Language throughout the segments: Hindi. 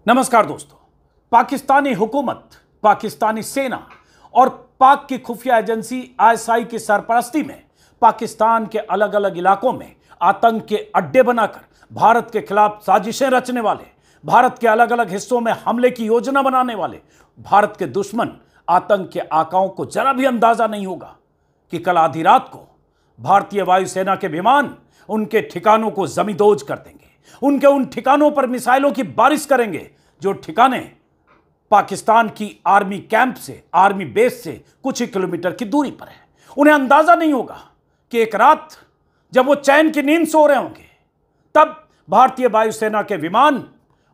नमस्कार दोस्तों। पाकिस्तानी हुकूमत, पाकिस्तानी सेना और पाक की खुफिया एजेंसी आईएसआई की सरपरस्ती में पाकिस्तान के अलग अलग इलाकों में आतंक के अड्डे बनाकर भारत के खिलाफ साजिशें रचने वाले, भारत के अलग अलग हिस्सों में हमले की योजना बनाने वाले भारत के दुश्मन आतंक के आकाओं को जरा भी अंदाजा नहीं होगा कि कल आधी रात को भारतीय वायुसेना के विमान उनके ठिकानों को जमींदोज कर देंगे। उनके उन ठिकानों पर मिसाइलों की बारिश करेंगे जो ठिकाने पाकिस्तान की आर्मी कैंप से, आर्मी बेस से कुछ ही किलोमीटर की दूरी पर है। उन्हें अंदाजा नहीं होगा कि एक रात जब वो चैन की नींद सो रहे होंगे तब भारतीय वायुसेना के विमान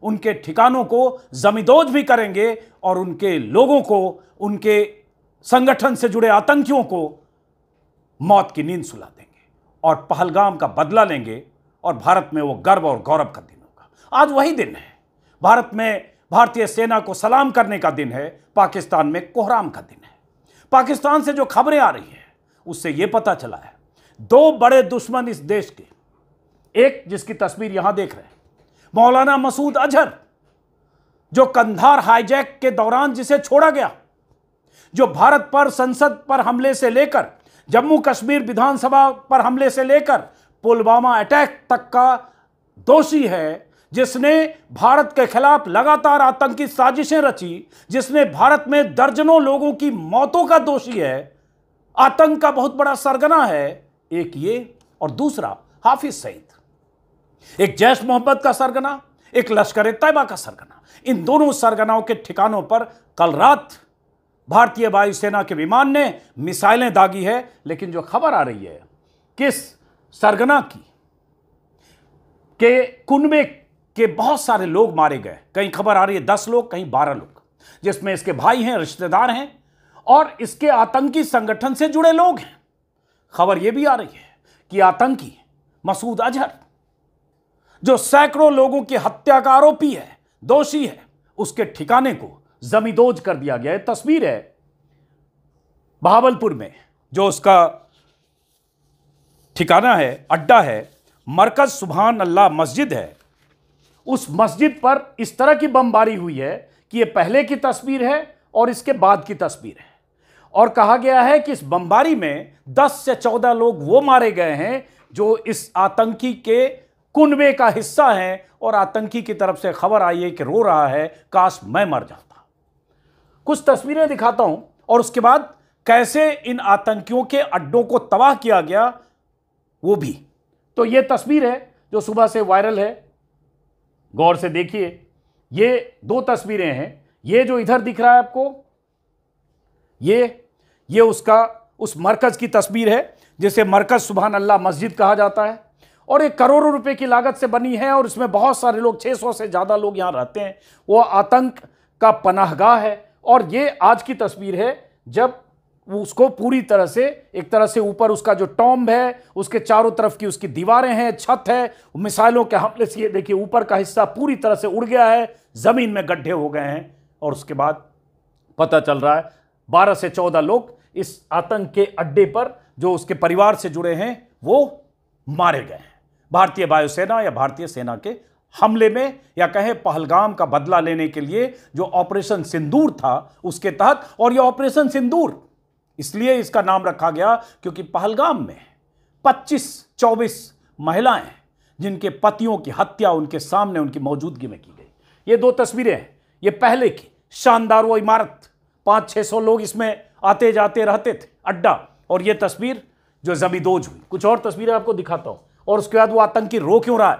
उनके ठिकानों को जमींदोज भी करेंगे और उनके लोगों को, उनके संगठन से जुड़े आतंकियों को मौत की नींद सुला देंगे और पहलगाम का बदला लेंगे और भारत में वो गर्व और गौरव का दिन होगा। आज वही दिन है। भारत में भारतीय सेना को सलाम करने का दिन है, पाकिस्तान में कोहराम का दिन है। पाकिस्तान से जो खबरें आ रही है उससे यह पता चला है दो बड़े दुश्मन इस देश के, एक जिसकी तस्वीर यहां देख रहे हैं, मौलाना मसूद अजहर, जो कंधार हाईजैक के दौरान जिसे छोड़ा गया, जो भारत पर संसद पर हमले से लेकर जम्मू कश्मीर विधानसभा पर हमले से लेकर पुलवामा अटैक तक का दोषी है, जिसने भारत के खिलाफ लगातार आतंकी साजिशें रची, जिसने भारत में दर्जनों लोगों की मौतों का दोषी है, आतंक का बहुत बड़ा सरगना है। एक ये और दूसरा हाफिज सईद, एक जैश मोहम्मद का सरगना, एक लश्कर तैयबा का सरगना। इन दोनों सरगनाओं के ठिकानों पर कल रात भारतीय वायुसेना के विमान ने मिसाइलें दागी है। लेकिन जो खबर आ रही है किस सरगना की के कुनबे के बहुत सारे लोग मारे गए, कहीं खबर आ रही है 10 लोग, कहीं 12 लोग, जिसमें इसके भाई हैं, रिश्तेदार हैं और इसके आतंकी संगठन से जुड़े लोग हैं। खबर यह भी आ रही है कि आतंकी मसूद अजहर, जो सैकड़ों लोगों की हत्या का आरोपी है, दोषी है, उसके ठिकाने को जमींदोज कर दिया गया है। तस्वीर है बहावलपुर में, जो उसका ठिकाना है, अड्डा है, मरकज सुभान अल्लाह मस्जिद है। उस मस्जिद पर इस तरह की बमबारी हुई है कि यह पहले की तस्वीर है और इसके बाद की तस्वीर है। और कहा गया है कि इस बमबारी में 10 से 14 लोग वो मारे गए हैं जो इस आतंकी के कुनबे का हिस्सा है और आतंकी की तरफ से खबर आई है कि रो रहा है, काश मैं मर जाता। कुछ तस्वीरें दिखाता हूं और उसके बाद कैसे इन आतंकियों के अड्डों को तबाह किया गया वो भी। तो यह तस्वीर है जो सुबह से वायरल है, गौर से देखिए। ये दो तस्वीरें हैं। ये जो इधर दिख रहा है आपको, ये उसका उस मरकज की तस्वीर है जिसे मरकज सुभान अल्लाह मस्जिद कहा जाता है और एक करोड़ों रुपए की लागत से बनी है और इसमें बहुत सारे लोग, 600 से ज्यादा लोग यहां रहते हैं। वो आतंक का पनाहगाह है। और ये आज की तस्वीर है जब उसको पूरी तरह से, एक तरह से ऊपर उसका जो टॉम्ब है, उसके चारों तरफ की उसकी दीवारें हैं, छत है, मिसाइलों के हमले से ये देखिए ऊपर का हिस्सा पूरी तरह से उड़ गया है, जमीन में गड्ढे हो गए हैं। और उसके बाद पता चल रहा है 12 से 14 लोग इस आतंक के अड्डे पर, जो उसके परिवार से जुड़े हैं, वो मारे गए हैं भारतीय वायुसेना या भारतीय सेना के हमले में, या कहें पहलगाम का बदला लेने के लिए जो ऑपरेशन सिंदूर था उसके तहत। और यह ऑपरेशन सिंदूर इसलिए इसका नाम रखा गया क्योंकि पहलगाम में 25-24 महिलाएं जिनके पतियों की हत्या उनके सामने उनकी मौजूदगी में की गई। ये दो तस्वीरें हैं। ये पहले की शानदार वो इमारत, 500-600 लोग इसमें आते जाते रहते थे, अड्डा। और ये तस्वीर जो जमींदोज हुई। कुछ और तस्वीरें आपको दिखाता हूं और उसके बाद वो आतंकी रो क्यों रहा है।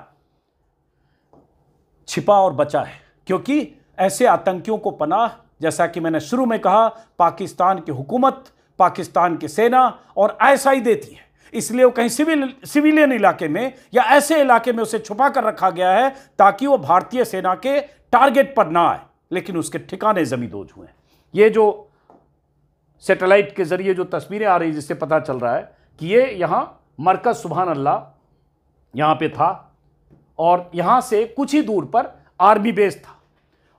छिपा और बचा है क्योंकि ऐसे आतंकियों को पनाह, जैसा कि मैंने शुरू में कहा, पाकिस्तान की हुकूमत, पाकिस्तान की सेना और आईएसआई देती है। इसलिए वो कहीं सिविलियन इलाके में या ऐसे इलाके में उसे छुपा कर रखा गया है ताकि वो भारतीय सेना के टारगेट पर ना आए, लेकिन उसके ठिकाने जमींदोज हुए हैं। ये जो सैटेलाइट के जरिए जो तस्वीरें आ रही, जिससे पता चल रहा है कि ये यहां मरकज सुभान अल्लाह यहां पे था और यहां से कुछ ही दूर पर आर्मी बेस था।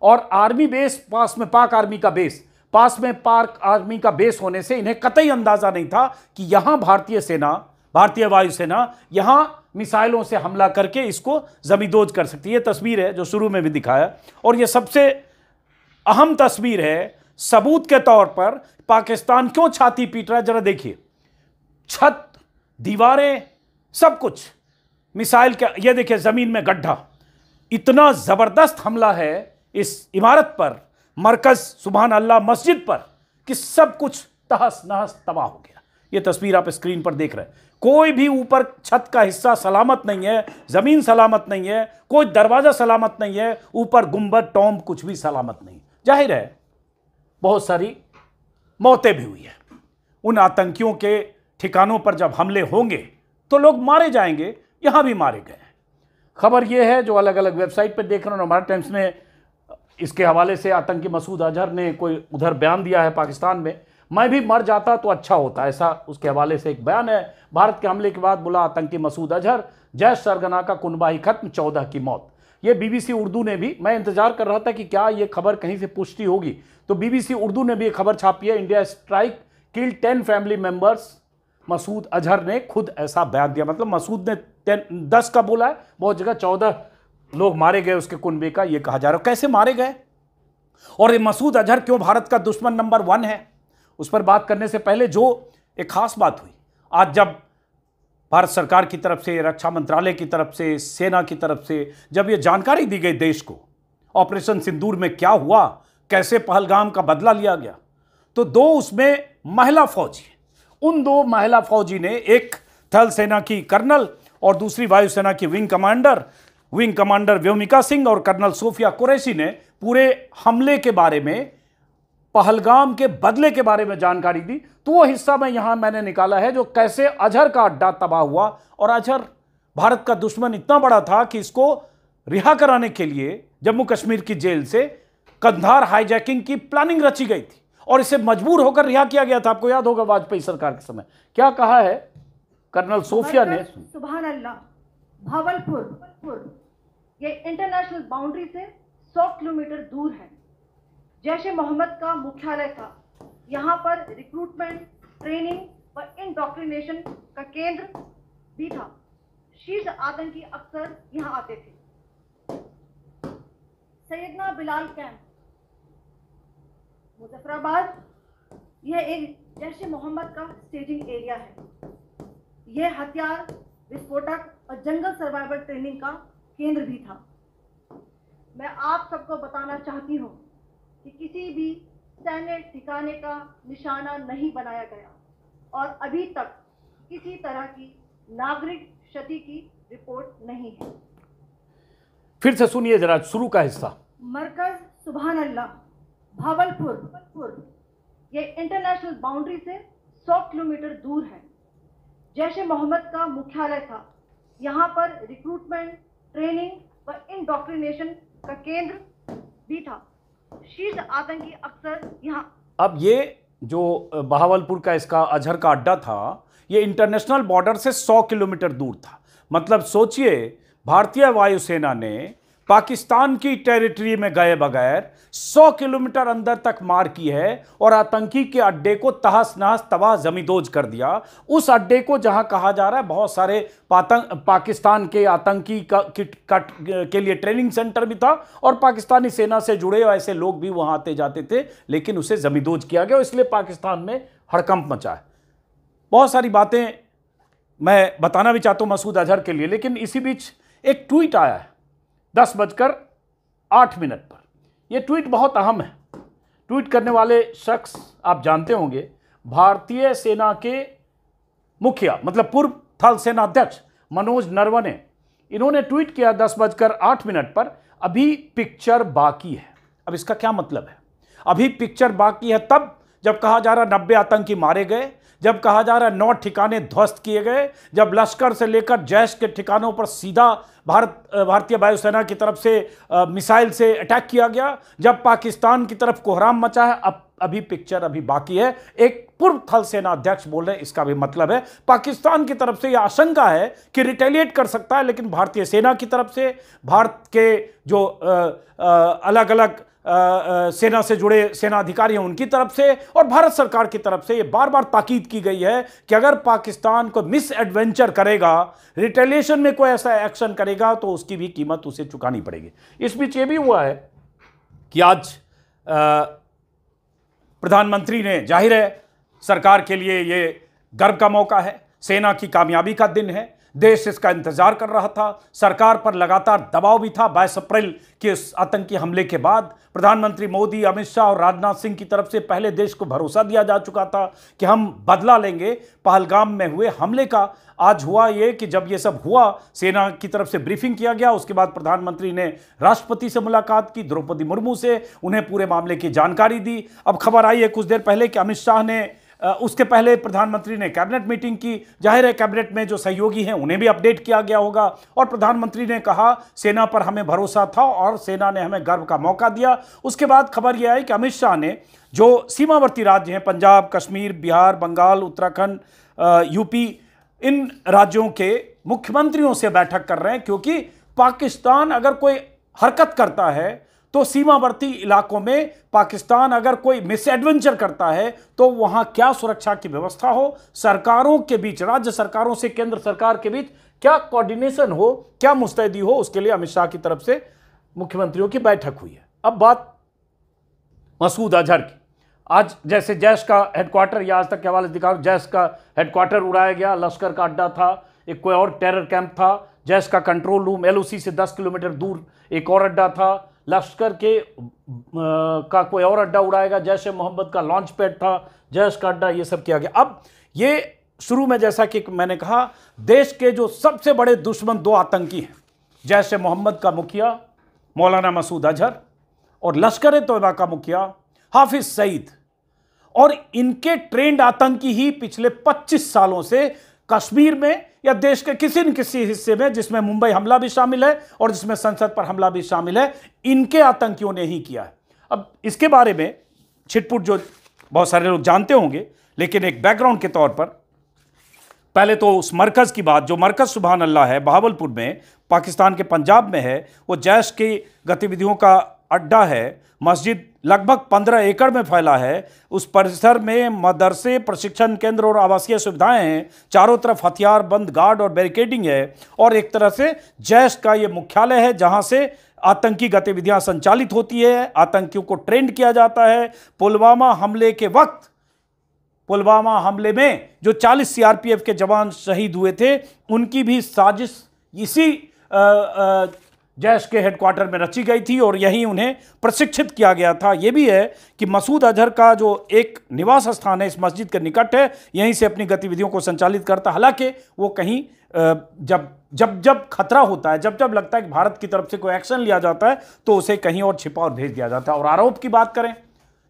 और आर्मी बेस पास में, पाक आर्मी का बेस पास में, पाक आर्मी का बेस होने से इन्हें कतई अंदाजा नहीं था कि यहां भारतीय सेना भारतीय वायुसेना यहां मिसाइलों से हमला करके इसको जमींदोज कर सकती है। ये तस्वीर है जो शुरू में भी दिखाया, और ये सबसे अहम तस्वीर है सबूत के तौर पर पाकिस्तान क्यों छाती पीट रहा है। जरा देखिए, छत, दीवारें, सब कुछ मिसाइल के, ये देखिए जमीन में गड्ढा। इतना जबरदस्त हमला है इस इमारत पर, मरकज सुभान अल्लाह मस्जिद पर, कि सब कुछ तहस नहस तबाह हो गया। ये तस्वीर आप स्क्रीन पर देख रहे हैं। कोई भी ऊपर छत का हिस्सा सलामत नहीं है, जमीन सलामत नहीं है, कोई दरवाजा सलामत नहीं है, ऊपर गुंबद टॉम कुछ भी सलामत नहीं। जाहिर है बहुत सारी मौतें भी हुई है। उन आतंकियों के ठिकानों पर जब हमले होंगे तो लोग मारे जाएंगे, यहां भी मारे गए। खबर यह है जो अलग अलग वेबसाइट पर देख रहे हो, हमारे टाइम्स में इसके हवाले से आतंकी मसूद अजहर ने कोई उधर बयान दिया है पाकिस्तान में, मैं भी मर जाता तो अच्छा होता, ऐसा उसके हवाले से एक बयान है। भारत के हमले के बाद बोला आतंकी मसूद अजहर, जैश सरगना का कुनबा ही खत्म, 14 की मौत। ये बीबीसी उर्दू ने भी, मैं इंतजार कर रहा था कि क्या ये खबर कहीं से पुष्टि होगी, तो बीबीसी उर्दू ने भी एक खबर छापी है, इंडिया स्ट्राइक किल 10 फैमिली मेंबर्स। मसूद अजहर ने खुद ऐसा बयान दिया, मतलब मसूद ने 10 का बोला है, बहुत जगह 14 लोग मारे गए उसके कुनबे का ये कहा जा रहा है। कैसे मारे गए और ये मसूद अजहर क्यों भारत का दुश्मन नंबर 1 है, उस पर बात करने से पहले जो एक खास बात हुई आज, जब भारत सरकार की तरफ से, रक्षा मंत्रालय की तरफ से, सेना की तरफ से जब ये जानकारी दी गई देश को, ऑपरेशन सिंदूर में क्या हुआ, कैसे पहलगाम का बदला लिया गया, तो 2 उसमें महिला फौजी, उन 2 महिला फौजी ने, एक थल सेना की कर्नल और दूसरी वायुसेना की विंग कमांडर व्योमिका सिंह और कर्नल सोफिया कुरैशी ने पूरे हमले के बारे में, पहलगाम के बदले के बारे में जानकारी दी। तो वो हिस्सा मैंने निकाला है जो कैसे अजहर का अड्डा तबाह हुआ। और अजहर भारत का दुश्मन इतना बड़ा था कि इसको रिहा कराने के लिए जम्मू कश्मीर की जेल से कंधार हाईजैकिंग की प्लानिंग रची गई थी और इसे मजबूर होकर रिहा किया गया था। आपको याद होगा वाजपेयी सरकार के समय क्या कहा है कर्नल सोफिया ने। सुभान अल्लाह, भावलपुर ये इंटरनेशनल बाउंड्री से 100 किलोमीटर दूर है। जैश ए मोहम्मद का मुख्यालय था। यहाँ पर रिक्रूटमेंट, ट्रेनिंग व इंडॉक्ट्रिनेशन का केंद्र भी था। शीर्ष आतंकी अक्सर यहाँ आते थे। सैयदना बिलाल कैंप, मुजफ्फराबाद, यह एक जैश ए मोहम्मद का स्टेजिंग एरिया है। यह हथियार, विस्फोटक और जंगल सर्वाइवल ट्रेनिंग का केंद्र भी था। मैं आप सबको बताना चाहती हूँ कि किसी भी सैन्य ठिकाने का निशाना नहीं बनाया गया और अभी तक किसी तरह की नागरिक क्षति की रिपोर्ट नहीं है। फिर से सुनिए जरा शुरू का हिस्सा। मरकज सुभान अल्लाह, भावलपुर ये इंटरनेशनल बाउंड्री से 100 किलोमीटर दूर है। जैश ए मोहम्मद का मुख्यालय था। यहाँ पर रिक्रूटमेंट, ट्रेनिंग व इंडॉक्ट्रिनेशन का केंद्र भी था। शीर्ष आतंकी अक्सर यहाँ। अब ये जो बहावलपुर का इसका अजहर का अड्डा था, ये इंटरनेशनल बॉर्डर से 100 किलोमीटर दूर था। मतलब सोचिए, भारतीय वायुसेना ने पाकिस्तान की टेरिटरी में गए बगैर 100 किलोमीटर अंदर तक मार की है और आतंकी के अड्डे को तहस नहस तबाह जमींदोज कर दिया। उस अड्डे को जहां कहा जा रहा है बहुत सारे पाकिस्तान के आतंकी के लिए ट्रेनिंग सेंटर भी था और पाकिस्तानी सेना से जुड़े ऐसे लोग भी वहां आते जाते थे, लेकिन उसे जमींदोज किया गया। इसलिए पाकिस्तान में हड़कंप मचा है। बहुत सारी बातें मैं बताना भी चाहता हूं मसूद अजहर के लिए, लेकिन इसी बीच एक ट्वीट आया है 10:08 पर। यह ट्वीट बहुत अहम है। ट्वीट करने वाले शख्स आप जानते होंगे, भारतीय सेना के मुखिया मतलब पूर्व थल सेना अध्यक्ष मनोज नरवणे। इन्होंने ट्वीट किया 10:08 पर, अभी पिक्चर बाकी है। अब इसका क्या मतलब है? अभी पिक्चर बाकी है तब जब कहा जा रहा 90 आतंकी मारे गए, जब कहा जा रहा 9 ठिकाने ध्वस्त किए गए, जब लश्कर से लेकर जैश के ठिकानों पर सीधा भारतीय वायुसेना की तरफ से मिसाइल से अटैक किया गया, जब पाकिस्तान की तरफ कोहराम मचा है अभी पिक्चर अभी बाकी है। एक पूर्व थल सेना अध्यक्ष बोल रहे हैं, इसका भी मतलब है पाकिस्तान की तरफ से यह आशंका है कि रिटेलिएट कर सकता है, लेकिन भारतीय सेना की तरफ से, भारत के जो अलग अलग सेना से जुड़े सेना अधिकारी हैं उनकी तरफ से और भारत सरकार की तरफ से यह बार बार ताकीद की गई है कि अगर पाकिस्तान को मिस एडवेंचर करेगा, रिटेलिएशन में कोई ऐसा एक्शन करेगा तो उसकी भी कीमत उसे चुकानी पड़ेगी। इस बीच यह भी हुआ है कि आज प्रधानमंत्री ने, जाहिर है सरकार के लिए ये गर्व का मौका है, सेना की कामयाबी का दिन है, देश इसका इंतजार कर रहा था, सरकार पर लगातार दबाव भी था। 22 अप्रैल के इस आतंकी हमले के बाद प्रधानमंत्री मोदी, अमित शाह और राजनाथ सिंह की तरफ से पहले देश को भरोसा दिया जा चुका था कि हम बदला लेंगे पहलगाम में हुए हमले का। आज हुआ ये कि जब ये सब हुआ, सेना की तरफ से ब्रीफिंग किया गया, उसके बाद प्रधानमंत्री ने राष्ट्रपति से मुलाकात की, द्रौपदी मुर्मू से, उन्हें पूरे मामले की जानकारी दी। अब खबर आई है कुछ देर पहले कि अमित शाह ने, उसके पहले प्रधानमंत्री ने कैबिनेट मीटिंग की। जाहिर है कैबिनेट में जो सहयोगी हैं उन्हें भी अपडेट किया गया होगा और प्रधानमंत्री ने कहा सेना पर हमें भरोसा था और सेना ने हमें गर्व का मौका दिया। उसके बाद खबर यह आई कि अमित शाह ने जो सीमावर्ती राज्य हैं, पंजाब, कश्मीर, बिहार, बंगाल, उत्तराखंड, यूपी, इन राज्यों के मुख्यमंत्रियों से बैठक कर रहे हैं, क्योंकि पाकिस्तान अगर कोई हरकत करता है तो सीमावर्ती इलाकों में पाकिस्तान अगर कोई मिस एडवेंचर करता है तो वहां क्या सुरक्षा की व्यवस्था हो, सरकारों के बीच, राज्य सरकारों से केंद्र सरकार के बीच क्या कोऑर्डिनेशन हो, क्या मुस्तैदी हो, उसके लिए अमित शाह की तरफ से मुख्यमंत्रियों की बैठक हुई है। अब बात मसूद अजहर की। आज जैसे जैश का हेडक्वार्टर, या आज तक के हवाले से दिखा, जैश का हेडक्वार्टर उड़ाया गया, लश्कर का अड्डा था, एक कोई और टेरर कैंप था, जैश का कंट्रोल रूम, एलओसी से 10 किलोमीटर दूर एक और अड्डा था, लश्कर के का कोई और अड्डा उड़ाया गया, जैश ए मोहम्मद का लॉन्च पैड था, जैश का अड्डा, ये सब किया गया। अब ये शुरू में जैसा कि मैंने कहा, देश के जो सबसे बड़े दुश्मन दो आतंकी हैं, जैश ए मोहम्मद का मुखिया मौलाना मसूद अजहर और लश्कर ए तोयबा का मुखिया हाफिज सईद, और इनके ट्रेंड आतंकी ही पिछले 25 सालों से कश्मीर में या देश के किसी न किसी हिस्से में, जिसमें मुंबई हमला भी शामिल है और जिसमें संसद पर हमला भी शामिल है, इनके आतंकियों ने ही किया है। अब इसके बारे में छिटपुट जो बहुत सारे लोग जानते होंगे, लेकिन एक बैकग्राउंड के तौर पर पहले तो उस मरकज की बात, जो मरकज सुभान अल्लाह है बहावलपुर में, पाकिस्तान के पंजाब में है, वो जैश की गतिविधियों का अड्डा है। मस्जिद लगभग 15 एकड़ में फैला है। उस परिसर में मदरसे, प्रशिक्षण केंद्र और आवासीय सुविधाएं हैं। चारों तरफ हथियार बंद गार्ड और बैरिकेडिंग है और एक तरह से जैश का ये मुख्यालय है जहां से आतंकी गतिविधियां संचालित होती है, आतंकियों को ट्रेंड किया जाता है। पुलवामा हमले के वक्त, पुलवामा हमले में जो 40 सीआरपीएफ के जवान शहीद हुए थे, उनकी भी साजिश इसी जैश के हेडक्वार्टर में रची गई थी और यहीं उन्हें प्रशिक्षित किया गया था। यह भी है कि मसूद अजहर का जो एक निवास स्थान है इस मस्जिद के निकट है, यहीं से अपनी गतिविधियों को संचालित करता। हालांकि वो कहीं जब खतरा होता है, जब लगता है कि भारत की तरफ से कोई एक्शन लिया जाता है, तो उसे कहीं और छिपा और भेज दिया जाता है। और आरोप की बात करें,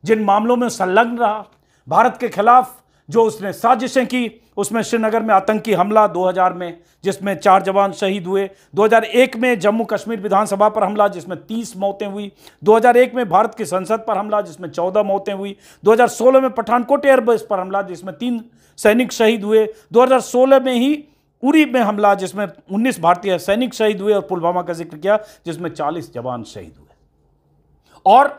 जिन मामलों में संलग्न रहा भारत के खिलाफ, जो उसने साजिशें की, उसमें श्रीनगर में आतंकी हमला 2000 में जिसमें 4 जवान शहीद हुए, 2001 में जम्मू कश्मीर विधानसभा पर हमला जिसमें 30 मौतें हुई, 2001 में भारत की संसद पर हमला जिसमें 14 मौतें हुई, 2016 में पठानकोट एयरबेस पर हमला जिसमें 3 सैनिक शहीद हुए, 2016 में ही उरी में हमला जिसमें 19 भारतीय सैनिक शहीद हुए, और पुलवामा का जिक्र किया जिसमें 40 जवान शहीद हुए। और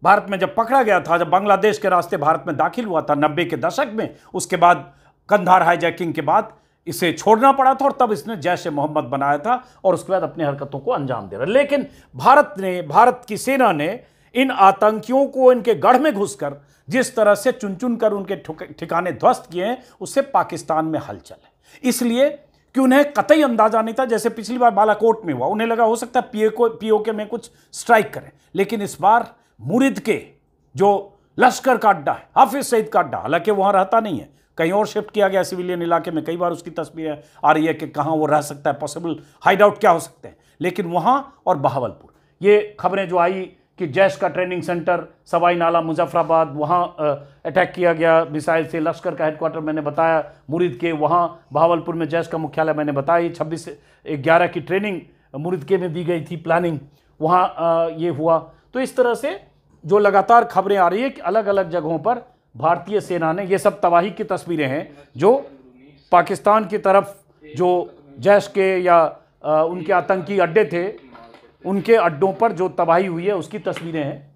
भारत में जब पकड़ा गया था, जब बांग्लादेश के रास्ते भारत में दाखिल हुआ था 90 के दशक में, उसके बाद कंधार हाईजैकिंग के बाद इसे छोड़ना पड़ा था और तब इसने जैश ए मोहम्मद बनाया था और उसके बाद अपनी हरकतों को अंजाम दे रहा। लेकिन भारत की सेना ने इन आतंकियों को इनके गढ़ में घुसकर जिस तरह से चुन चुन कर उनके ठिकाने ध्वस्त किए हैं, उससे पाकिस्तान में हलचल है। इसलिए कि उन्हें कतई अंदाजा नहीं था, जैसे पिछली बार बालाकोट में हुआ, उन्हें लगा हो सकता है पीओके में कुछ स्ट्राइक करें, लेकिन इस बार मुरिद के जो लश्कर का अड्डा है, हाफिज सईद का अड्डा, हालांकि वहां रहता नहीं है, कहीं और शिफ्ट किया गया सिविलियन इलाके में। कई बार उसकी तस्वीरें आ रही है कि कहां वो रह सकता है, पॉसिबल हाइड आउट क्या हो सकते हैं, लेकिन वहां और बहावलपुर ये खबरें जो आई कि जैश का ट्रेनिंग सेंटर सवाई नाला मुजफ्फराबाद, वहां अटैक किया गया मिसाइल से। लश्कर का हेडक्वार्टर मैंने बताया मुरिद के, वहां बहावलपुर में जैश का मुख्यालय मैंने बताया। 26/11 की ट्रेनिंग मुरिद के में दी गई थी, प्लानिंग वहां ये हुआ। तो इस तरह से जो लगातार खबरें आ रही है कि अलग अलग जगहों पर भारतीय सेना ने, ये सब तबाही की तस्वीरें हैं जो पाकिस्तान की तरफ जो जैश के या उनके आतंकी अड्डे थे, उनके अड्डों पर जो तबाही हुई है उसकी तस्वीरें हैं।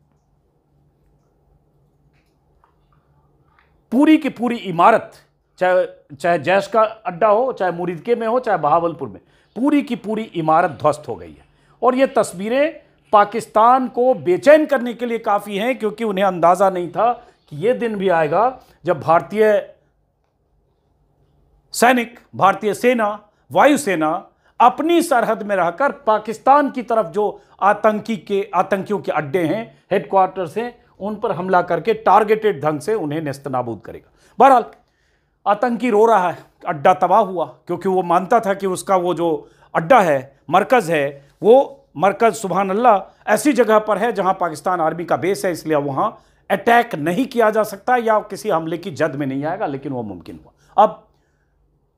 पूरी की पूरी इमारत, चाहे जैश का अड्डा हो, चाहे मुरीदके में हो, चाहे बहावलपुर में, पूरी की पूरी इमारत ध्वस्त हो गई है। और ये तस्वीरें पाकिस्तान को बेचैन करने के लिए काफ़ी हैं, क्योंकि उन्हें अंदाज़ा नहीं था कि ये दिन भी आएगा जब भारतीय सैनिक, भारतीय सेना, वायुसेना अपनी सरहद में रहकर पाकिस्तान की तरफ जो आतंकियों के अड्डे हैं, हेडक्वार्टर्स हैं, उन पर हमला करके टारगेटेड ढंग से उन्हें नेस्तनाबूद करेगा। बहरहाल आतंकी रो रहा है, अड्डा तबाह हुआ, क्योंकि वो मानता था कि उसका वो जो अड्डा है, मरकज़ है, वो मरकज़ सुभान अल्लाह ऐसी जगह पर है जहां पाकिस्तान आर्मी का बेस है, इसलिए वहां अटैक नहीं किया जा सकता या किसी हमले की जद में नहीं आएगा, लेकिन वो मुमकिन हुआ। अब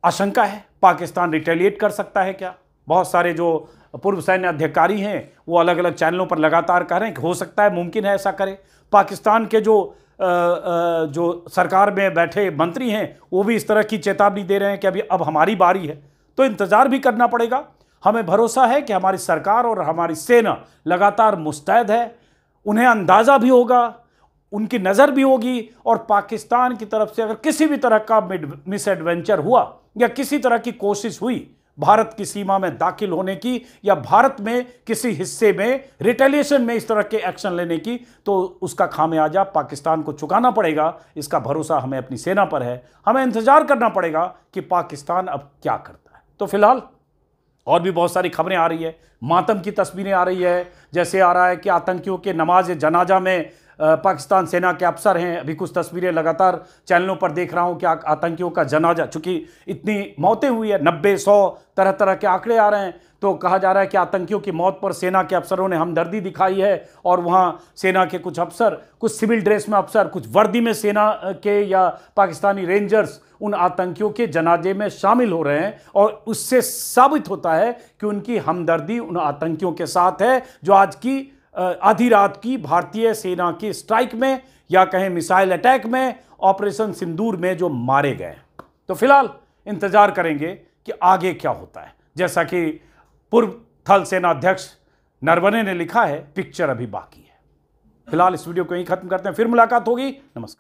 आशंका है पाकिस्तान रिटेलिएट कर सकता है क्या? बहुत सारे जो पूर्व सैन्य अधिकारी हैं वो अलग अलग चैनलों पर लगातार कह रहे हैं कि हो सकता है, मुमकिन है ऐसा करे। पाकिस्तान के जो सरकार में बैठे मंत्री हैं वो भी इस तरह की चेतावनी दे रहे हैं कि अभी अब हमारी बारी है, तो इंतज़ार भी करना पड़ेगा। हमें भरोसा है कि हमारी सरकार और हमारी सेना लगातार मुस्तैद है, उन्हें अंदाज़ा भी होगा, उनकी नज़र भी होगी, और पाकिस्तान की तरफ से अगर किसी भी तरह का मिस एडवेंचर हुआ या किसी तरह की कोशिश हुई भारत की सीमा में दाखिल होने की या भारत में किसी हिस्से में रिटेलिएशन में इस तरह के एक्शन लेने की, तो उसका खामियाजा पाकिस्तान को चुकाना पड़ेगा। इसका भरोसा हमें अपनी सेना पर है। हमें इंतजार करना पड़ेगा कि पाकिस्तान अब क्या करता है। तो फिलहाल और भी बहुत सारी खबरें आ रही है, मातम की तस्वीरें आ रही है, जैसे आ रहा है कि आतंकियों के नमाज जनाजा में पाकिस्तान सेना के अफसर हैं। अभी कुछ तस्वीरें लगातार चैनलों पर देख रहा हूं कि आतंकियों का जनाजा, चूंकि इतनी मौतें हुई है, 90-100 तरह तरह के आंकड़े आ रहे हैं, तो कहा जा रहा है कि आतंकियों की मौत पर सेना के अफसरों ने हमदर्दी दिखाई है, और वहां सेना के कुछ अफसर, कुछ सिविल ड्रेस में अफसर, कुछ वर्दी में सेना के या पाकिस्तानी रेंजर्स उन आतंकियों के जनाजे में शामिल हो रहे हैं, और उससे साबित होता है कि उनकी हमदर्दी उन आतंकियों के साथ है जो आज की आधी रात की भारतीय सेना की स्ट्राइक में या कहें मिसाइल अटैक में, ऑपरेशन सिंदूर में जो मारे गए। तो फिलहाल इंतजार करेंगे कि आगे क्या होता है। जैसा कि पूर्व थल सेना अध्यक्ष नरवणे ने लिखा है, पिक्चर अभी बाकी है। फिलहाल इस वीडियो को यहीं खत्म करते हैं, फिर मुलाकात होगी। नमस्कार।